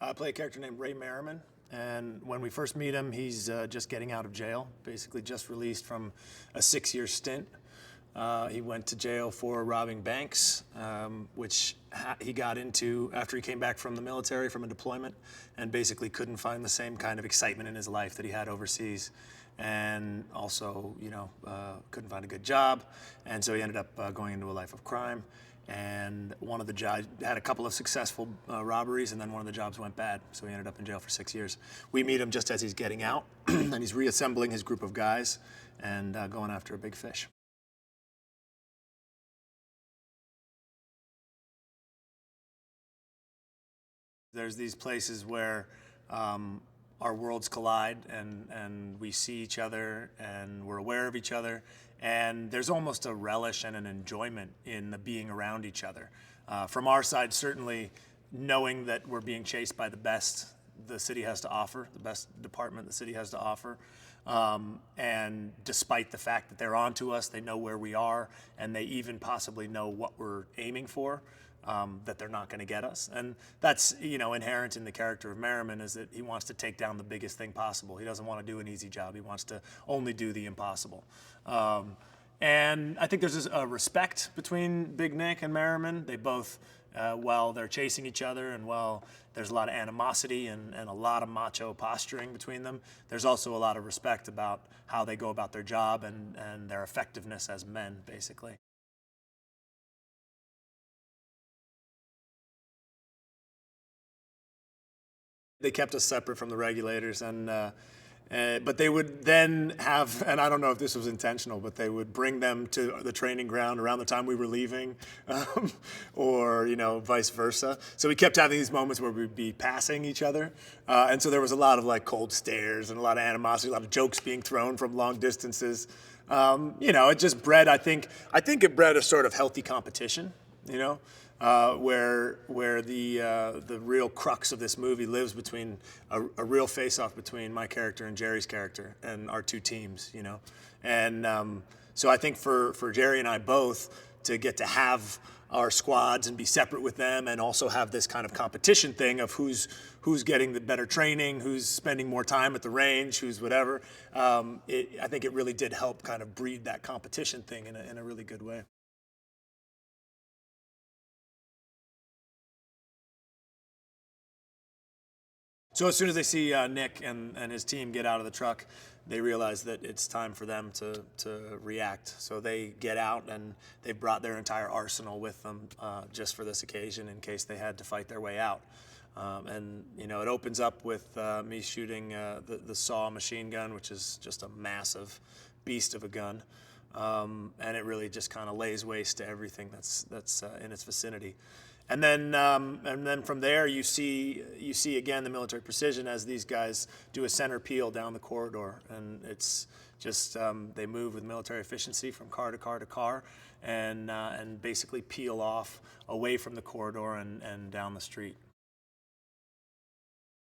I play a character named Ray Merriman, and when we first meet him, he's just getting out of jail, basically just released from a 6-year stint. He went to jail for robbing banks, which he got into after he came back from the military, from a deployment, and basically couldn't find the same kind of excitement in his life that he had overseas. And also, couldn't find a good job, and so he ended up going into a life of crime. And one of the jobs had a couple of successful robberies, and then one of the jobs went bad, so he ended up in jail for 6 years. We meet him just as he's getting out, and he's reassembling his group of guys and going after a big fish. There's these places where our worlds collide, and we see each other, and we're aware of each other, and there's almost a relish and an enjoyment in the being around each other. From our side, certainly knowing that we're being chased by the best the city has to offer, the best department the city has to offer. And despite the fact that they're onto us, they know where we are, and they even possibly know what we're aiming for, that they're not going to get us. And that's, inherent in the character of Merriman, is that he wants to take down the biggest thing possible. He doesn't want to do an easy job. He wants to only do the impossible. And I think there's a respect between Big Nick and Merriman. They both, while they're chasing each other, and while there's a lot of animosity and a lot of macho posturing between them, there's also a lot of respect about how they go about their job and their effectiveness as men, basically. They kept us separate from the regulators, but they would then have, and I don't know if this was intentional, but they would bring them to the training ground around the time we were leaving, or vice versa. So we kept having these moments where we'd be passing each other, and so there was a lot of cold stares and a lot of animosity, a lot of jokes being thrown from long distances. It just bred, I think it bred a sort of healthy competition. Where the real crux of this movie lives between a real face-off between my character and Jerry's character and our two teams, And so I think for Jerry and I both to get to have our squads and be separate with them, and also have this kind of competition thing of who's getting the better training, who's spending more time at the range, who's whatever, I think it really did help kind of breed that competition thing in a really good way. So as soon as they see Nick and his team get out of the truck, they realize that it's time for them to react. So they get out, and they brought their entire arsenal with them just for this occasion, in case they had to fight their way out. It opens up with me shooting the Saw machine gun, which is just a massive beast of a gun. And it really just kind of lays waste to everything that's in its vicinity. And then from there, you see again the military precision as these guys do a center peel down the corridor, and it's just they move with military efficiency from car to car to car, and basically peel off away from the corridor and down the street.